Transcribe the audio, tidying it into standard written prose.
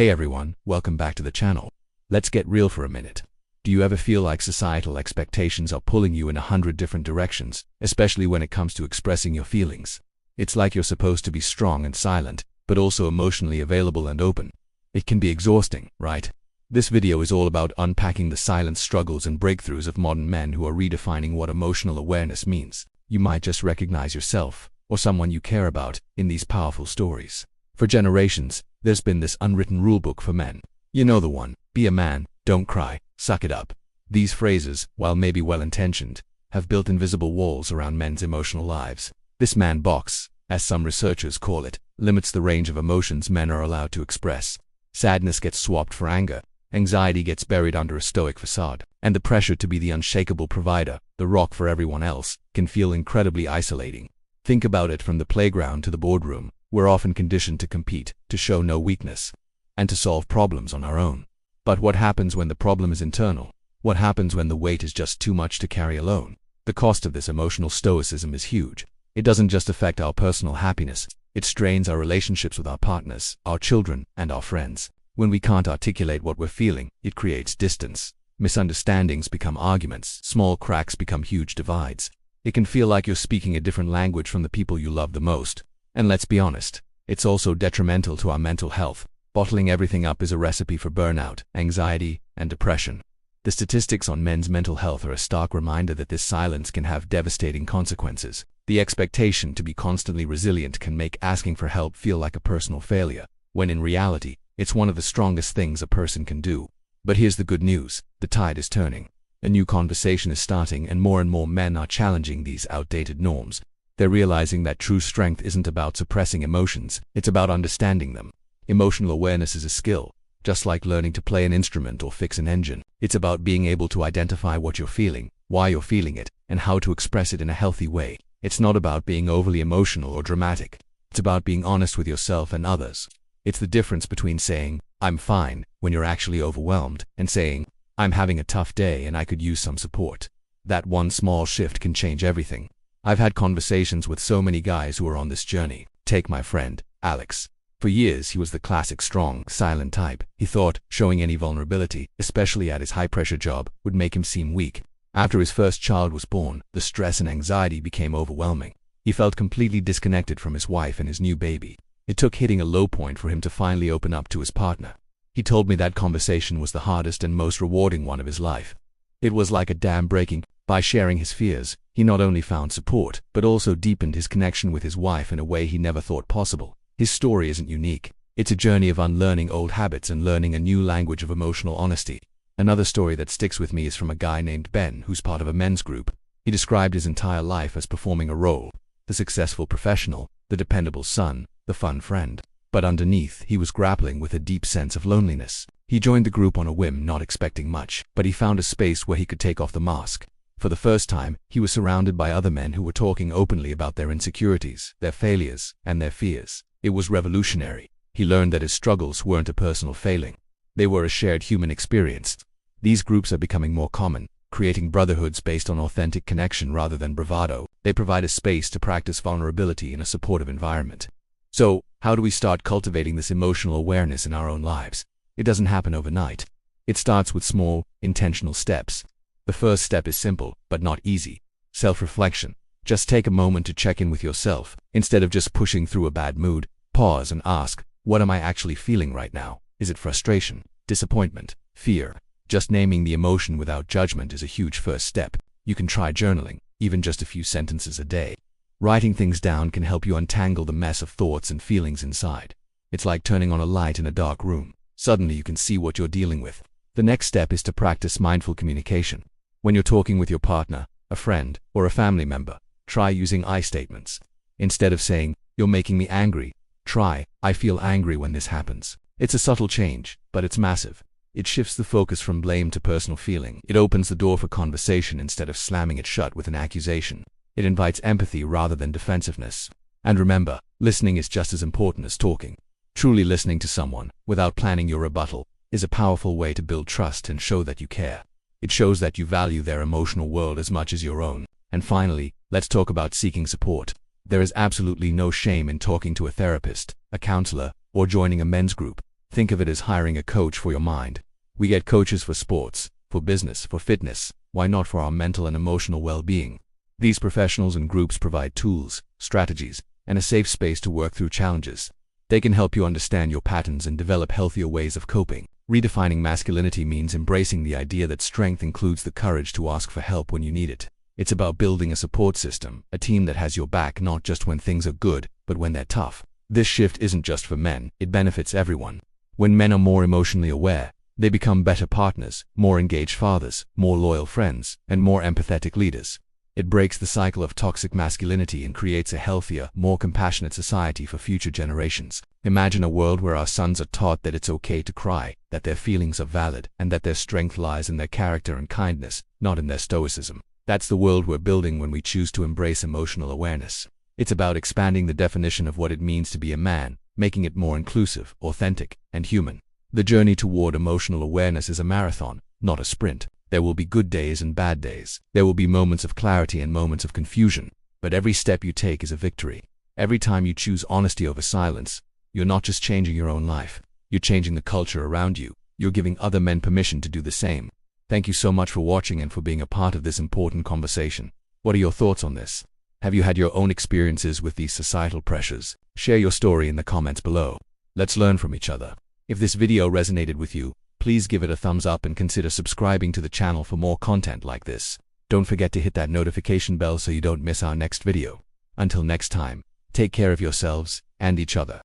Hey everyone, welcome back to the channel. Let's get real for a minute. Do you ever feel like societal expectations are pulling you in 100 different directions, especially when it comes to expressing your feelings? It's like you're supposed to be strong and silent, but also emotionally available and open. It can be exhausting, right? This video is all about unpacking the silent struggles and breakthroughs of modern men who are redefining what emotional awareness means. You might just recognize yourself, or someone you care about, in these powerful stories. For generations, there's been this unwritten rulebook for men. You know the one: be a man, don't cry, suck it up. These phrases, while maybe well-intentioned, have built invisible walls around men's emotional lives. This man box, as some researchers call it, limits the range of emotions men are allowed to express. Sadness gets swapped for anger, anxiety gets buried under a stoic facade, and the pressure to be the unshakable provider, the rock for everyone else, can feel incredibly isolating. Think about it: from the playground to the boardroom, we're often conditioned to compete, to show no weakness, and to solve problems on our own. But what happens when the problem is internal? What happens when the weight is just too much to carry alone? The cost of this emotional stoicism is huge. It doesn't just affect our personal happiness, it strains our relationships with our partners, our children, and our friends. When we can't articulate what we're feeling, it creates distance. Misunderstandings become arguments, small cracks become huge divides. It can feel like you're speaking a different language from the people you love the most. And let's be honest, it's also detrimental to our mental health. Bottling everything up is a recipe for burnout, anxiety, and depression. The statistics on men's mental health are a stark reminder that this silence can have devastating consequences. The expectation to be constantly resilient can make asking for help feel like a personal failure, when in reality, it's one of the strongest things a person can do. But here's the good news: the tide is turning. A new conversation is starting, and more men are challenging these outdated norms. They're realizing that true strength isn't about suppressing emotions, it's about understanding them. Emotional awareness is a skill, just like learning to play an instrument or fix an engine. It's about being able to identify what you're feeling, why you're feeling it, and how to express it in a healthy way. It's not about being overly emotional or dramatic. It's about being honest with yourself and others. It's the difference between saying, "I'm fine," when you're actually overwhelmed, and saying, "I'm having a tough day and I could use some support." That one small shift can change everything. I've had conversations with so many guys who are on this journey. Take my friend, Alex. For years, he was the classic strong, silent type. He thought showing any vulnerability, especially at his high-pressure job, would make him seem weak. After his first child was born, the stress and anxiety became overwhelming. He felt completely disconnected from his wife and his new baby. It took hitting a low point for him to finally open up to his partner. He told me that conversation was the hardest and most rewarding one of his life. It was like a dam breaking. By sharing his fears, he not only found support, but also deepened his connection with his wife in a way he never thought possible. His story isn't unique. It's a journey of unlearning old habits and learning a new language of emotional honesty. Another story that sticks with me is from a guy named Ben, who's part of a men's group. He described his entire life as performing a role: the successful professional, the dependable son, the fun friend. But underneath, he was grappling with a deep sense of loneliness. He joined the group on a whim, not expecting much, but he found a space where he could take off the mask. For the first time, he was surrounded by other men who were talking openly about their insecurities, their failures, and their fears. It was revolutionary. He learned that his struggles weren't a personal failing. They were a shared human experience. These groups are becoming more common, creating brotherhoods based on authentic connection rather than bravado. They provide a space to practice vulnerability in a supportive environment. So, how do we start cultivating this emotional awareness in our own lives? It doesn't happen overnight. It starts with small, intentional steps. The first step is simple, but not easy: self-reflection. Just take a moment to check in with yourself. Instead of just pushing through a bad mood, pause and ask, what am I actually feeling right now? Is it frustration, disappointment, fear? Just naming the emotion without judgment is a huge first step. You can try journaling, even just a few sentences a day. Writing things down can help you untangle the mess of thoughts and feelings inside. It's like turning on a light in a dark room. Suddenly you can see what you're dealing with. The next step is to practice mindful communication. When you're talking with your partner, a friend, or a family member, try using I statements. Instead of saying, "You're making me angry," try, "I feel angry when this happens." It's a subtle change, but it's massive. It shifts the focus from blame to personal feeling. It opens the door for conversation instead of slamming it shut with an accusation. It invites empathy rather than defensiveness. And remember, listening is just as important as talking. Truly listening to someone, without planning your rebuttal, is a powerful way to build trust and show that you care. It shows that you value their emotional world as much as your own. And finally, let's talk about seeking support. There is absolutely no shame in talking to a therapist, a counselor, or joining a men's group. Think of it as hiring a coach for your mind. We get coaches for sports, for business, for fitness. Why not for our mental and emotional well-being? These professionals and groups provide tools, strategies, and a safe space to work through challenges. They can help you understand your patterns and develop healthier ways of coping. Redefining masculinity means embracing the idea that strength includes the courage to ask for help when you need it. It's about building a support system, a team that has your back not just when things are good, but when they're tough. This shift isn't just for men, it benefits everyone. When men are more emotionally aware, they become better partners, more engaged fathers, more loyal friends, and more empathetic leaders. It breaks the cycle of toxic masculinity and creates a healthier, more compassionate society for future generations. Imagine a world where our sons are taught that it's okay to cry, that their feelings are valid, and that their strength lies in their character and kindness, not in their stoicism. That's the world we're building when we choose to embrace emotional awareness. It's about expanding the definition of what it means to be a man, making it more inclusive, authentic, and human. The journey toward emotional awareness is a marathon, not a sprint. There will be good days and bad days. There will be moments of clarity and moments of confusion. But every step you take is a victory. Every time you choose honesty over silence, you're not just changing your own life. You're changing the culture around you. You're giving other men permission to do the same. Thank you so much for watching and for being a part of this important conversation. What are your thoughts on this? Have you had your own experiences with these societal pressures? Share your story in the comments below. Let's learn from each other. If this video resonated with you, please give it a thumbs up and consider subscribing to the channel for more content like this. Don't forget to hit that notification bell so you don't miss our next video. Until next time, take care of yourselves and each other.